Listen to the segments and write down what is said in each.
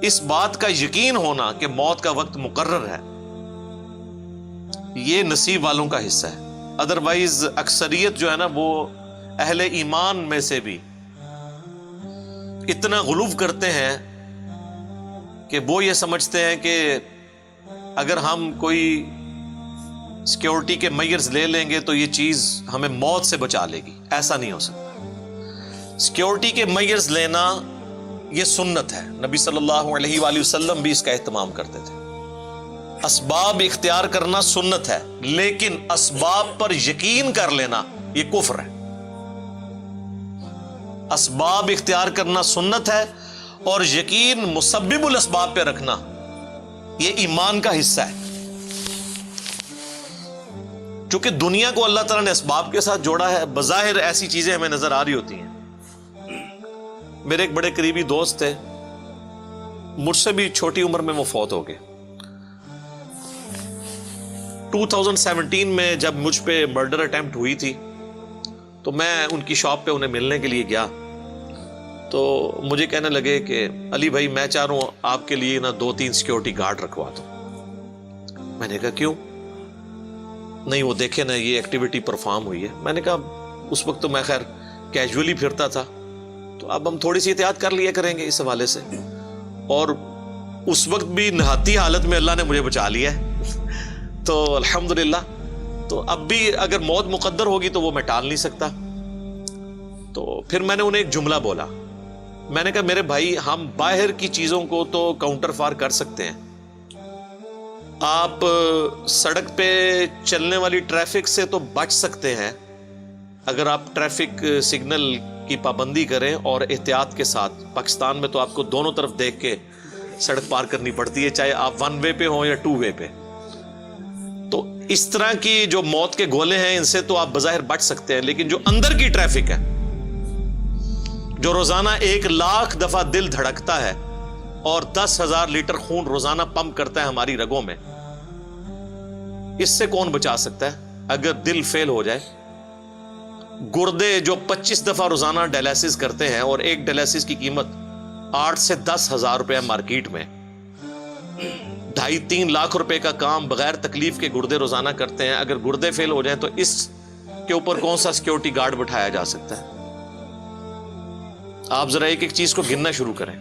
اس بات کا یقین ہونا کہ موت کا وقت مقرر ہے، یہ نصیب والوں کا حصہ ہے. ادروائز اکثریت جو ہے نا وہ اہل ایمان میں سے بھی اتنا غلو کرتے ہیں کہ وہ یہ سمجھتے ہیں کہ اگر ہم کوئی سیکیورٹی کے میئرز لے لیں گے تو یہ چیز ہمیں موت سے بچا لے گی. ایسا نہیں ہو سکتا. سیکیورٹی کے میئرز لینا یہ سنت ہے، نبی صلی اللہ علیہ وآلہ وسلم بھی اس کا اہتمام کرتے تھے. اسباب اختیار کرنا سنت ہے، لیکن اسباب پر یقین کر لینا یہ کفر ہے. اسباب اختیار کرنا سنت ہے اور یقین مسبب الاسباب پہ رکھنا یہ ایمان کا حصہ ہے. چونکہ دنیا کو اللہ تعالیٰ نے اسباب کے ساتھ جوڑا ہے، بظاہر ایسی چیزیں ہمیں نظر آ رہی ہوتی ہیں. میرے ایک بڑے قریبی دوست تھے، مجھ سے بھی چھوٹی عمر میں وہ فوت ہو گئے. 2017 میں جب مجھ پہ مرڈر اٹیمپٹ ہوئی تھی تو میں ان کی شاپ پہ انہیں ملنے کے لیے گیا تو مجھے کہنے لگے کہ علی بھائی میں چاہ رہا ہوں آپ کے لیے نا 2-3 سیکیورٹی گارڈ رکھوا دو. میں نے کہا کیوں؟ نہیں وہ دیکھیں نا یہ ایکٹیویٹی پرفارم ہوئی ہے. میں نے کہا اس وقت تو میں خیر کیجولی پھرتا تھا، تو اب ہم تھوڑی سی احتیاط کر لیا کریں گے اس حوالے سے. اور اس وقت بھی نہاتی حالت میں اللہ نے مجھے بچا لیا ہے تو الحمدللہ. تو اب بھی اگر موت مقدر ہوگی تو وہ میں ٹال نہیں سکتا. تو پھر میں نے انہیں ایک جملہ بولا، میں نے کہا میرے بھائی ہم باہر کی چیزوں کو تو کاؤنٹر فار کر سکتے ہیں، آپ سڑک پہ چلنے والی ٹریفک سے تو بچ سکتے ہیں اگر آپ ٹریفک سگنل کی پابندی کریں اور احتیاط کے ساتھ. پاکستان میں تو آپ کو دونوں طرف دیکھ کے سڑک پار کرنی پڑتی ہے، چاہے آپ 1 وے پہ ہوں یا 2 وے پہ. تو اس طرح کی جو موت کے گولے ہیں ان سے تو آپ بظاہر بچ سکتے ہیں، لیکن جو اندر کی ٹریفک ہے، جو روزانہ 1,00,000 دفعہ دل دھڑکتا ہے اور 10,000 لیٹر خون روزانہ پمپ کرتا ہے ہماری رگوں میں، اس سے کون بچا سکتا ہے؟ اگر دل فیل ہو جائے، گردے جو 25 دفعہ روزانہ ڈائلیسس کرتے ہیں اور ایک ڈائلیسس کی قیمت 8 سے 10,000 روپے مارکیٹ میں، 2.5-3 لاکھ روپے کا کام بغیر تکلیف کے گردے روزانہ کرتے ہیں. اگر گردے فیل ہو جائیں تو اس کے اوپر کون سا سیکیورٹی گارڈ بٹھایا جا سکتا ہے؟ آپ ذرا ایک ایک چیز کو گننا شروع کریں.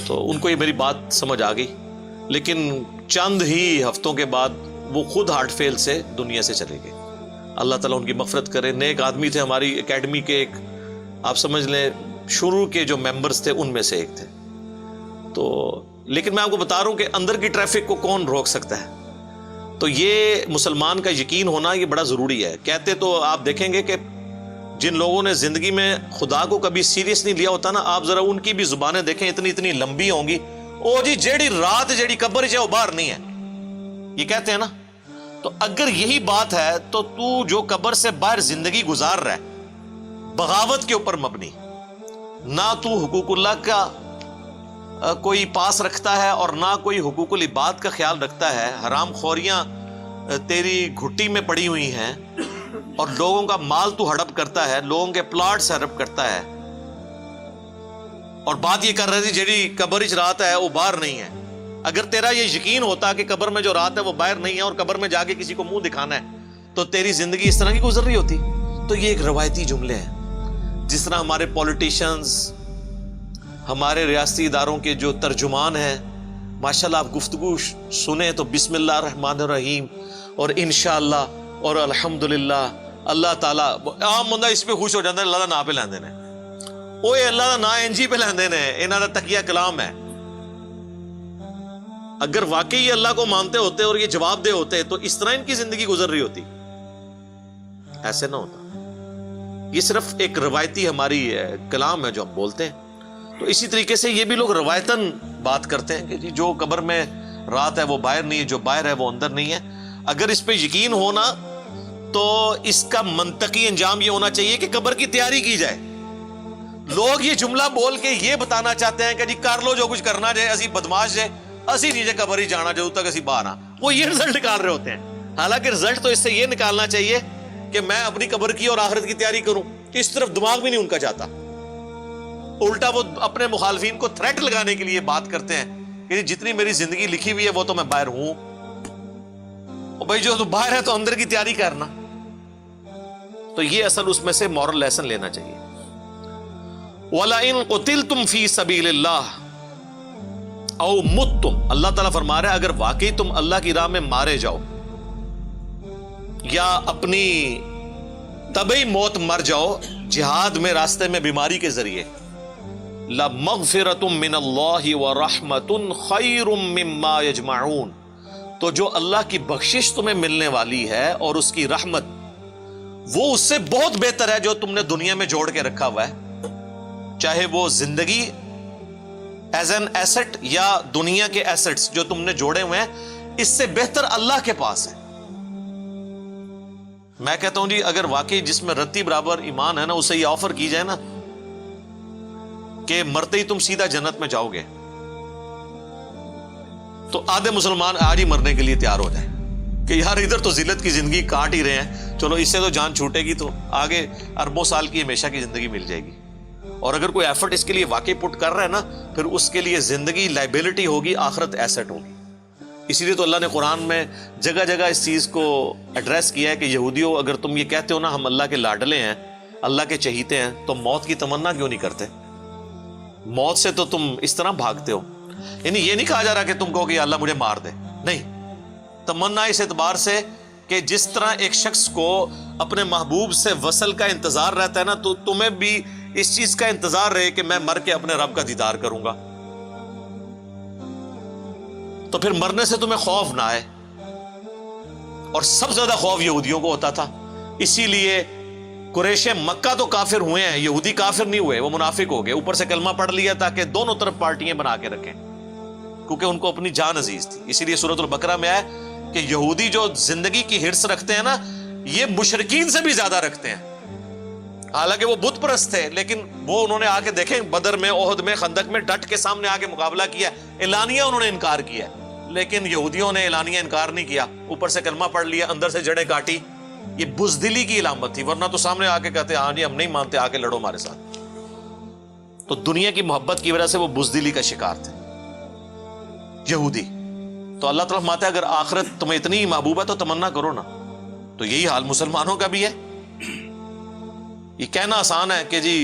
تو ان کو یہ میری بات سمجھ آ گئی، لیکن چند ہی ہفتوں کے بعد وہ خود ہارٹ فیل سے دنیا سے چلے گئے. اللہ تعالیٰ ان کی مغفرت کرے. نیک آدمی تھے، ہماری اکیڈمی کے ایک آپ سمجھ لیں شروع کے جو ممبرز تھے ان میں سے ایک تھے. تو لیکن میں آپ کو بتا رہا ہوں کہ اندر کی ٹریفک کو کون روک سکتا ہے؟ تو یہ مسلمان کا یقین ہونا یہ بڑا ضروری ہے. کہتے تو آپ دیکھیں گے کہ جن لوگوں نے زندگی میں خدا کو کبھی سیریس نہیں لیا ہوتا نا، آپ ذرا ان کی بھی زبانیں دیکھیں، اتنی لمبی ہوں گی. او جی جیڑی رات جیڑی قبر ہے وہ باہر نہیں ہے، یہ کہتے ہیں نا. تو اگر یہی بات ہے تو جو قبر سے باہر زندگی گزار رہا ہے بغاوت کے اوپر مبنی، نہ تو حقوق اللہ کا کوئی پاس رکھتا ہے اور نہ کوئی حقوق العباد کا خیال رکھتا ہے، حرام خوریاں تیری گھٹی میں پڑی ہوئی ہیں اور لوگوں کا مال تو ہڑپ کرتا ہے، لوگوں کے پلاٹس ہڑپ کرتا ہے، اور بات یہ کر رہے تھے جیڑی قبر وچ رات ہے وہ باہر نہیں ہے. اگر تیرا یہ یقین ہوتا کہ قبر میں جو رات ہے وہ باہر نہیں ہے اور قبر میں جا کے کسی کو منہ دکھانا ہے تو تیری زندگی اس طرح کی گزر رہی ہوتی. تو یہ ایک روایتی جملے ہیں. جس طرح ہمارے پولیٹیشنز، ہمارے ریاستی اداروں کے جو ترجمان ہیں، ماشاءاللہ آپ گفتگو سنیں تو بسم اللہ الرحمن الرحیم اور انشاءاللہ اور الحمدللہ اللہ تعالیٰ، عام بندہ اس پہ خوش ہو جاتا ہے اللہ دا نا پہ لیندے نے، اوے اللہ دا نا انجی پہ لیندے نے، انہاں دا تقیہ کلام ہے. اگر واقعی یہ اللہ کو مانتے ہوتے اور یہ جواب دے ہوتے تو اس طرح ان کی زندگی گزر رہی ہوتی؟ ایسے نہ ہوتا. یہ صرف ایک روایتی ہماری کلام ہے جو ہم بولتے ہیں. تو اسی طریقے سے یہ بھی لوگ روایتاً بات کرتے ہیں کہ جی جو قبر میں رات ہے وہ باہر نہیں ہے، جو باہر ہے وہ اندر نہیں ہے. اگر اس پہ یقین ہونا تو اس کا منطقی انجام یہ ہونا چاہیے کہ قبر کی تیاری کی جائے. لوگ یہ جملہ بول کے یہ بتانا چاہتے ہیں کہ جی کر لو جو کچھ کرنا جائے، اسی بدماش جائے، اسی نیچے قبر ہی جانا جب تک اسی باہر وہ یہ رزلٹ نکال رہے ہوتے ہیں. حالانکہ رزلٹ تو اس سے یہ نکالنا چاہیے کہ میں اپنی قبر کی اور آخرت کی تیاری کروں. اس طرف دماغ بھی نہیں ان کا جاتا. الٹا وہ اپنے مخالفین کو تھریٹ لگانے کے لیے بات کرتے ہیں کہ جتنی میری زندگی لکھی ہوئی ہے وہ تو میں باہر ہوں. اور بھائی جو تو باہر ہے تو اندر کی تیاری کرنا. تو یہ اصل اس میں سے مورل لیسن لینا چاہیے. وَلَئِن قُتِلْتُمْ فِي سَبِيلِ اللَّهِ او مُتْتُمْ، اللہ تعالیٰ فرما رہا ہے اگر واقعی تم اللہ کی راہ میں مارے جاؤ یا اپنی طبعی موت مر جاؤ جہاد میں، راستے میں، بیماری کے ذریعے، لَمَغْفِرَةٌ مِّنَ اللَّهِ وَرَحْمَةٌ خَيْرٌ مِّمَّا يَجْمَعُونَ، تو جو اللہ کی بخشش تمہیں ملنے والی ہے اور اس کی رحمت، وہ اس سے بہت بہتر ہے جو تم نے دنیا میں جوڑ کے رکھا ہوا ہے، چاہے وہ زندگی ایز این ایسٹ یا دنیا کے ایسٹس جو تم نے جوڑے ہوئے ہیں، اس سے بہتر اللہ کے پاس ہے. میں کہتا ہوں جی اگر واقعی جس میں رتی برابر ایمان ہے نا، اسے یہ آفر کی جائے نا کہ مرتے ہی تم سیدھا جنت میں جاؤ گے، تو آدھے مسلمان آج ہی مرنے کے لیے تیار ہو جائیں کہ یار ادھر تو ذلت کی زندگی کاٹ ہی رہے ہیں، چلو اس سے تو جان چھوٹے گی تو آگے اربوں سال کی ہمیشہ کی زندگی مل جائے گی. اور اگر کوئی ایفرٹ اس کے لیے واقعی پٹ کر رہا ہے نا، پھر اس کے لیے زندگی لائبلٹی ہوگی، آخرت ایسٹ ہوگی. اسی لیے تو اللہ نے قرآن میں جگہ جگہ اس چیز کو ایڈریس کیا ہے کہ یہودیوں اگر تم یہ کہتے ہو نا ہم اللہ کے لاڈلے ہیں، اللہ کے چہیتے ہیں، تو موت کی تمنا کیوں نہیں کرتے؟ موت سے تو تم اس طرح بھاگتے ہو. یعنی یہ نہیں کہا جا رہا کہ تم کہو کہ اللہ مجھے مار دے، نہیں، تمنا اس اعتبار سے کہ جس طرح ایک شخص کو اپنے محبوب سے وصل کا انتظار رہتا ہے نا، تو تمہیں بھی اس چیز کا انتظار رہے کہ میں مر کے اپنے رب کا دیدار کروں گا، تو پھر مرنے سے تمہیں خوف نہ آئے. اور سب سے زیادہ خوف یہودیوں کو ہوتا تھا، اسی لیے قریش مکہ تو کافر ہوئے ہیں، یہودی کافر نہیں ہوئے، وہ منافق ہو گئے، اوپر سے کلمہ پڑھ لیا تاکہ دونوں طرف پارٹیاں بنا کے رکھیں، کیونکہ ان کو اپنی جان عزیز تھی. اسی لیے سورۃ البقرہ میں آیا کہ یہودی جو زندگی کی ہرس رکھتے ہیں نا، یہ مشرکین سے بھی زیادہ رکھتے ہیں. حالانکہ وہ بت پرست تھے، لیکن وہ انہوں نے آ کے دیکھیں بدر میں، احد میں، خندق میں ڈٹ کے سامنے آ کے مقابلہ کیا، اعلانیہ انہوں نے انکار کیا. لیکن یہودیوں نے اعلانیہ انکار نہیں کیا، اوپر سے کلمہ پڑھ لیا، اندر سے جڑیں کاٹی. یہ بزدلی کی علامت تھی، ورنہ تو سامنے آ کے کہتے ہاں جی ہم نہیں مانتے، آ کے لڑو ہمارے ساتھ. تو دنیا کی محبت کی وجہ سے وہ بزدلی کا شکار تھے یہودی. تو اللہ تعالیٰ فرماتا ہے اگر آخرت تمہیں اتنی محبوب ہے تو تمنا کرو نا. تو یہی حال مسلمانوں کا بھی ہے. یہ کہنا آسان ہے کہ جی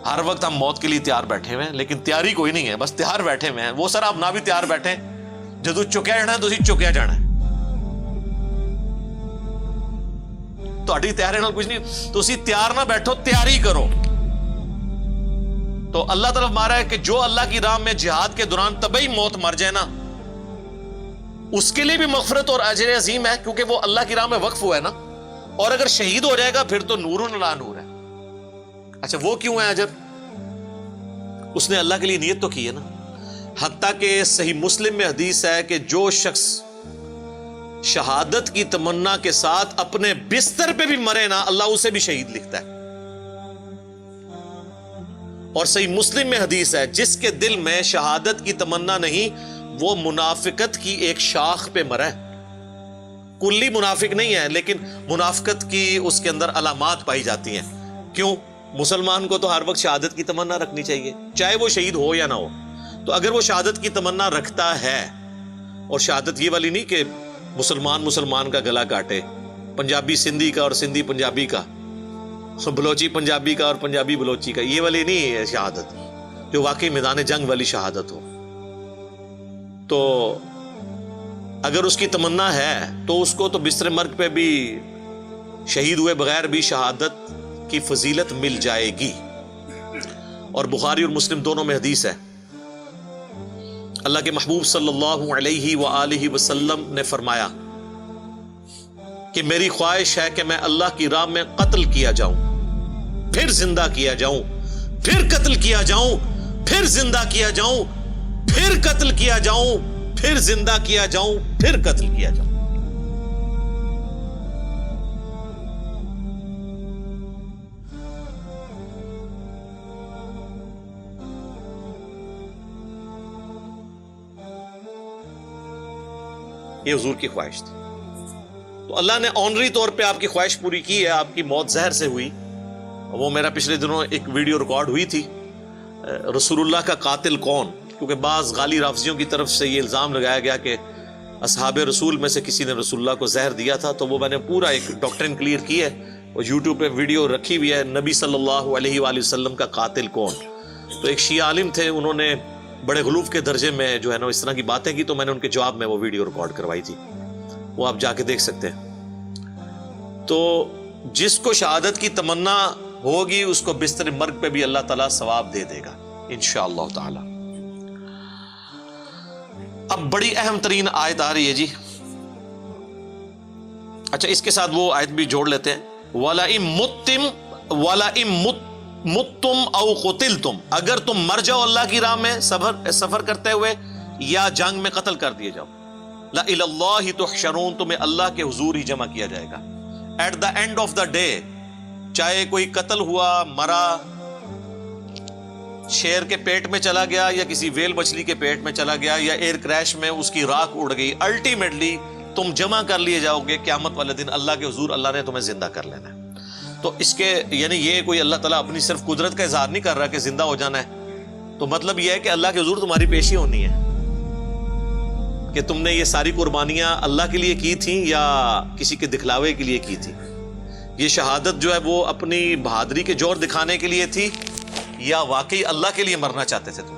ہر وقت ہم موت کے لیے تیار بیٹھے ہوئے ہیں، لیکن تیاری کوئی نہیں ہے، بس تیار بیٹھے ہوئے ہیں. وہ سر آپ نہ بھی تیار بیٹھے جدو چکیا جانا ہے تو چکیا جانا ہے، تہاڈی تیاری نال کچھ نہیں، تو تیار نہ بیٹھو، تیاری کرو. تو اللہ طرف مارا ہے کہ جو اللہ کی راہ میں جہاد کے دوران طبعی موت مر جائے نا، اس کے لیے بھی مغفرت اور اجر عظیم ہے، کیونکہ وہ اللہ کی راہ میں وقف ہوا ہے نا. اور اگر شہید ہو جائے گا پھر تو نور لا نور ہے. اچھا وہ کیوں ہے اجر؟ اس نے اللہ کے لیے نیت تو کی ہے نا. حتیٰ کہ صحیح مسلم میں حدیث ہے کہ جو شخص شہادت کی تمنا کے ساتھ اپنے بستر پہ بھی مرے نا، اللہ اسے بھی شہید لکھتا ہے. اور صحیح مسلم میں حدیث ہے جس کے دل میں شہادت کی تمنا نہیں، وہ منافقت کی ایک شاخ پہ مرا ہے. کلی منافق نہیں ہے، لیکن منافقت کی اس کے اندر علامات پائی جاتی ہیں. کیوں؟ مسلمان کو تو ہر وقت شہادت کی تمنا رکھنی چاہیے، چاہے وہ شہید ہو یا نہ ہو. تو اگر وہ شہادت کی تمنا رکھتا ہے، اور شہادت یہ والی نہیں کہ مسلمان کا گلا کاٹے، پنجابی سندھی کا اور سندھی پنجابی کا، بلوچی پنجابی کا اور پنجابی بلوچی کا، یہ والی نہیں ہے شہادت، جو واقعی میدان جنگ والی شہادت ہو. تو اگر اس کی تمنا ہے تو اس کو تو بستر مرگ پہ بھی شہید ہوئے بغیر بھی شہادت کی فضیلت مل جائے گی. اور بخاری اور مسلم دونوں میں حدیث ہے، اللہ کے محبوب صلی اللہ علیہ وآلہ وسلم نے فرمایا کہ میری خواہش ہے کہ میں اللہ کی راہ میں قتل کیا جاؤں، پھر زندہ کیا جاؤں، پھر قتل کیا جاؤں، پھر زندہ کیا جاؤں، پھر قتل کیا جاؤں، پھر زندہ کیا جاؤں، پھر قتل کیا جاؤں. یہ حضور کی خواہش تھی. تو اللہ نے آنری طور پہ آپ کی خواہش پوری کی ہے، آپ کی موت زہر سے ہوئی، وہ میرا پچھلے دنوں ایک ویڈیو ریکارڈ ہوئی تھی، رسول اللہ کا قاتل کون، کیونکہ بعض غالی رافضیوں کی طرف سے یہ الزام لگایا گیا کہ اصحاب رسول میں سے کسی نے رسول اللہ کو زہر دیا تھا، تو وہ میں نے پورا ایک ڈاکٹرن کلیئر کی ہے اور یوٹیوب پہ ویڈیو رکھی ہوئی ہے، نبی صلی اللہ علیہ وآلہ وسلم کا قاتل کون۔ تو ایک شیعہ عالم تھے، انہوں نے بڑے غلوف کے درجے میں جو ہے نا اس طرح کی باتیں کی، تو میں نے ان کے جواب میں وہ ویڈیو ریکارڈ کروائی تھی، وہ آپ جا کے دیکھ سکتے ہیں۔ تو جس کو شہادت کی تمنا ہوگی اس کو بستر مرگ پہ بھی اللہ تعالیٰ ثواب دے دے گا انشاءاللہ تعالی۔ اب بڑی اہم ترین آیت آ رہی ہے جی، اچھا اس کے ساتھ وہ آیت بھی جوڑ لیتے ہیں، وَلَئِن مُتُّمْ أَوْ قُتِلْتُمْ، اگر تم مر جاؤ اللہ کی راہ میں سفر کرتے ہوئے یا جنگ میں قتل کر دیے جاؤ، لَإِلَى اللَّهِ تُحْشَرُونَ، تمہیں اللہ کے حضور ہی جمع کیا جائے گا at the end of the day, چاہے کوئی قتل ہوا، مرا، شیر کے پیٹ میں چلا گیا یا کسی ویل مچھلی کے پیٹ میں چلا گیا یا ایئر کریش میں اس کی راکھ اڑ گئی، الٹیمیٹلی تم جمع کر لیے جاؤ گے قیامت والے دن اللہ کے حضور، اللہ نے تمہیں زندہ کر لینا ہے۔ تو اس کے یعنی یہ کوئی اللہ تعالیٰ اپنی صرف قدرت کا اظہار نہیں کر رہا کہ زندہ ہو جانا ہے، تو مطلب یہ ہے کہ اللہ کے حضور تمہاری پیشی ہونی ہے کہ تم نے یہ ساری قربانیاں اللہ کے لیے کی تھیں یا کسی کے دکھلاوے کے لیے کی تھی، یہ شہادت جو ہے وہ اپنی بہادری کے جوہر دکھانے کے لیے تھی یا واقعی اللہ کے لیے مرنا چاہتے تھے تم۔